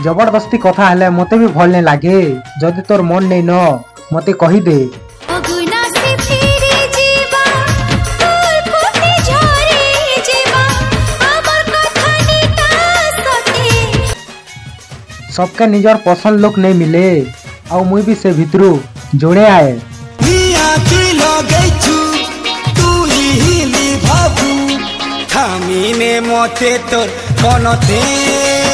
जबरदस्ती कथा हेले मते भी भल नहीं लागे। जदि तोर मन नहीं न मते कही दे। सबके निजर पसंद लोक नहीं मिले आ मुई भी से भितरू जोड़े आए। मते तोर मनते